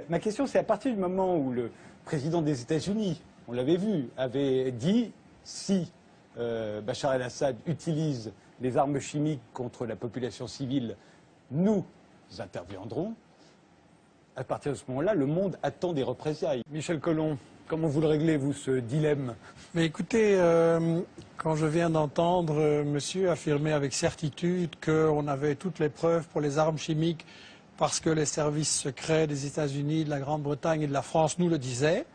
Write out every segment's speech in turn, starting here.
Ma question, c'est à partir du moment où le président des États-Unis, on l'avait vu, avait dit si Bachar el-Assad utilise les armes chimiques contre la population civile, nous interviendrons. À partir de ce moment-là, le monde attend des représailles. Michel Collomb, comment vous le réglez, vous, ce dilemme? Mais écoutez, quand je viens d'entendre monsieur affirmer avec certitude qu'on avait toutes les preuves pour les armes chimiques parce que les services secrets des États-Unis, de la Grande-Bretagne et de la France nous le disaient,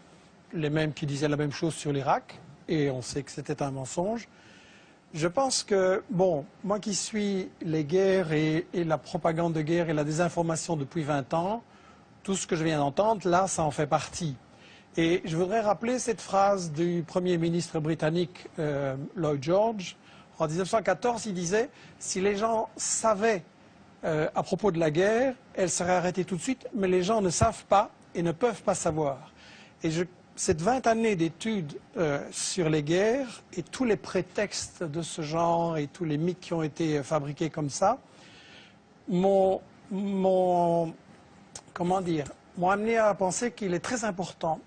les mêmes qui disaient la même chose sur l'Irak, et on sait que c'était un mensonge. Je pense que, bon, moi qui suis les guerres et la propagande de guerre et la désinformation depuis 20 ans, tout ce que je viens d'entendre, là, ça en fait partie. Et je voudrais rappeler cette phrase du Premier ministre britannique Lloyd George. En 1914, il disait « Si les gens savaient à propos de la guerre, elle serait arrêtée tout de suite, mais les gens ne savent pas et ne peuvent pas savoir. » Et cette 20 années d'études sur les guerres et tous les prétextes de ce genre et tous les mythes qui ont été fabriqués comme ça m'ont amené à penser qu'il est très important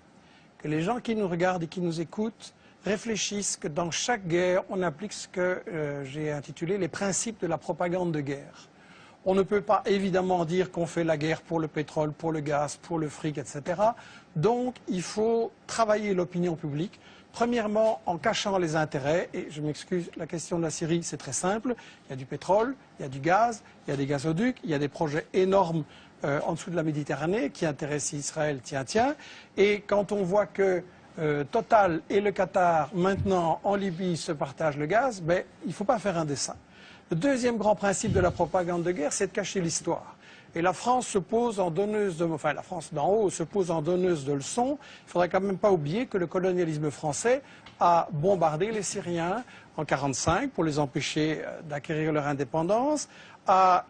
que les gens qui nous regardent et qui nous écoutent réfléchissent que dans chaque guerre, on applique ce que j'ai intitulé les principes de la propagande de guerre. On ne peut pas évidemment dire qu'on fait la guerre pour le pétrole, pour le gaz, pour le fric, etc. Donc il faut travailler l'opinion publique, premièrement en cachant les intérêts. Et je m'excuse, la question de la Syrie, c'est très simple. Il y a du pétrole, il y a du gaz, il y a des gazoducs, il y a des projets énormes en dessous de la Méditerranée qui intéressent Israël, tiens. Et quand on voit que Total et le Qatar, maintenant en Libye, se partagent le gaz, ben, il ne faut pas faire un dessin. Le deuxième grand principe de la propagande de guerre, c'est de cacher l'histoire. Et la France se pose en donneuse de... Enfin, la France d'en haut se pose en donneuse de leçons. Il ne faudrait quand même pas oublier que le colonialisme français a bombardé les Syriens en 1945 pour les empêcher d'acquérir leur indépendance, a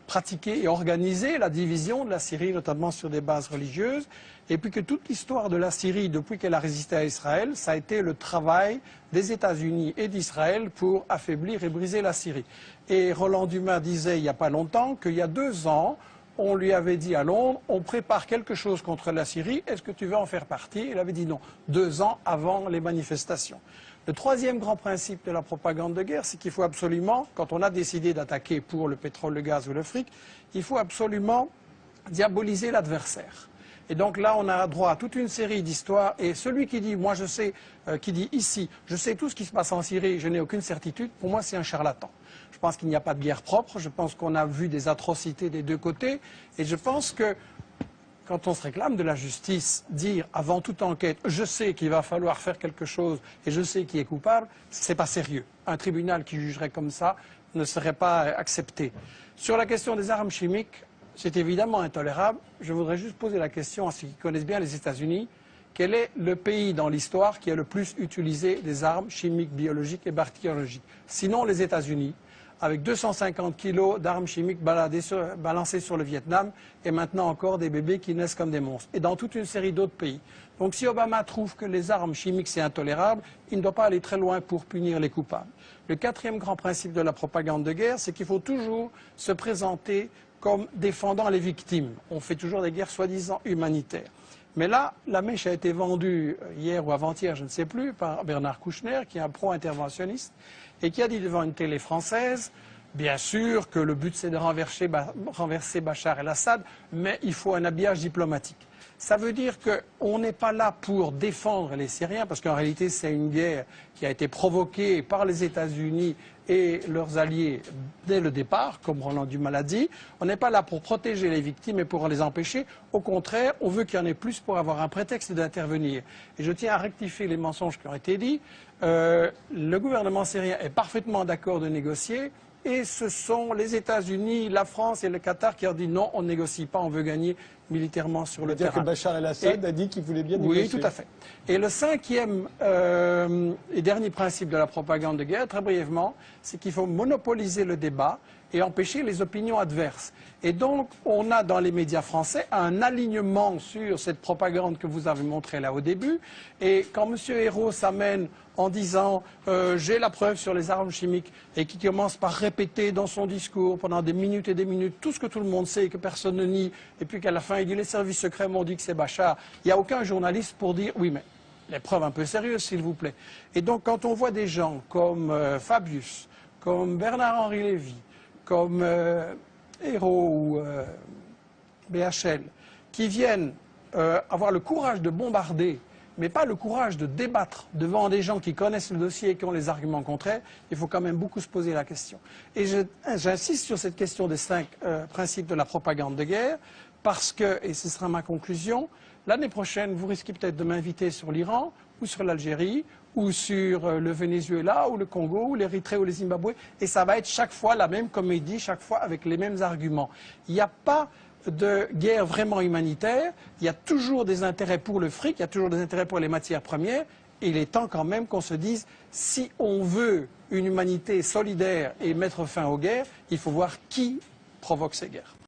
pratiqué et organisé la division de la Syrie, notamment sur des bases religieuses, et puis que toute l'histoire de la Syrie, depuis qu'elle a résisté à Israël, ça a été le travail des États-Unis et d'Israël pour affaiblir et briser la Syrie. Et Roland Dumas disait il n'y a pas longtemps qu'il y a 2 ans, on lui avait dit à Londres, on prépare quelque chose contre la Syrie, est-ce que tu veux en faire partie? Il avait dit non, 2 ans avant les manifestations. Le troisième grand principe de la propagande de guerre, c'est qu'il faut absolument, quand on a décidé d'attaquer pour le pétrole, le gaz ou le fric, il faut absolument diaboliser l'adversaire. Et donc là, on a droit à toute une série d'histoires. Et celui qui dit, moi je sais, qui dit ici, je sais tout ce qui se passe en Syrie, je n'ai aucune certitude, pour moi c'est un charlatan. Je pense qu'il n'y a pas de guerre propre, je pense qu'on a vu des atrocités des deux côtés. Et je pense que quand on se réclame de la justice, dire avant toute enquête, je sais qu'il va falloir faire quelque chose et je sais qui est coupable, c'est pas sérieux. Un tribunal qui jugerait comme ça ne serait pas accepté. Sur la question des armes chimiques, c'est évidemment intolérable. Je voudrais juste poser la question à ceux qui connaissent bien les États-Unis. Quel est le pays dans l'histoire qui a le plus utilisé des armes chimiques, biologiques et bactériologiques? Sinon les États-Unis, avec 250 kilos d'armes chimiques balancées sur le Vietnam et maintenant encore des bébés qui naissent comme des monstres. Et dans toute une série d'autres pays. Donc si Obama trouve que les armes chimiques c'est intolérable, il ne doit pas aller très loin pour punir les coupables. Le quatrième grand principe de la propagande de guerre, c'est qu'il faut toujours se présenter comme défendant les victimes. On fait toujours des guerres soi-disant humanitaires. Mais là, la mèche a été vendue hier ou avant-hier, je ne sais plus, par Bernard Kouchner, qui est un pro-interventionniste, et qui a dit devant une télé française, bien sûr que le but c'est de renverser Bachar el-Assad, mais il faut un habillage diplomatique. Ça veut dire qu'on n'est pas là pour défendre les Syriens, parce qu'en réalité c'est une guerre qui a été provoquée par les États-Unis et leurs alliés dès le départ, comme Roland Dumas l'a dit. On n'est pas là pour protéger les victimes et pour les empêcher. Au contraire, on veut qu'il y en ait plus pour avoir un prétexte d'intervenir. Et je tiens à rectifier les mensonges qui ont été dits. Le gouvernement syrien est parfaitement d'accord de négocier. Et ce sont les États-Unis, la France et le Qatar qui ont dit non, on ne négocie pas, on veut gagner militairement sur le terrain. C'est-à-dire que Bachar el-Assad a dit qu'il voulait bien négocier. Oui, tout à fait. Et le cinquième et dernier principe de la propagande de guerre, très brièvement, c'est qu'il faut monopoliser le débat et empêcher les opinions adverses. Et donc, on a dans les médias français un alignement sur cette propagande que vous avez montrée là au début. Et quand M. Hérault s'amène en disant j'ai la preuve sur les armes chimiques et qui commence par répéter dans son discours pendant des minutes et des minutes tout ce que tout le monde sait et que personne ne nie, et puis qu'à la fin il dit les services secrets m'ont dit que c'est Bachar, il n'y a aucun journaliste pour dire oui mais les preuves un peu sérieuses s'il vous plaît. Et donc quand on voit des gens comme Fabius, comme Bernard-Henri Lévy, comme Hérault ou BHL, qui viennent avoir le courage de bombarder, mais pas le courage de débattre devant des gens qui connaissent le dossier et qui ont les arguments contraires, il faut quand même beaucoup se poser la question. Et j'insiste sur cette question des 5 principes de la propagande de guerre, parce que, et ce sera ma conclusion, l'année prochaine, vous risquez peut-être de m'inviter sur l'Iran, ou sur l'Algérie, ou sur le Venezuela, ou le Congo, ou l'Érythrée, ou le Zimbabwe, et ça va être chaque fois la même comédie, chaque fois avec les mêmes arguments. Il n'y a pas de guerre vraiment humanitaire, il y a toujours des intérêts pour le fric, il y a toujours des intérêts pour les matières premières, et il est temps quand même qu'on se dise, si on veut une humanité solidaire et mettre fin aux guerres, il faut voir qui provoque ces guerres.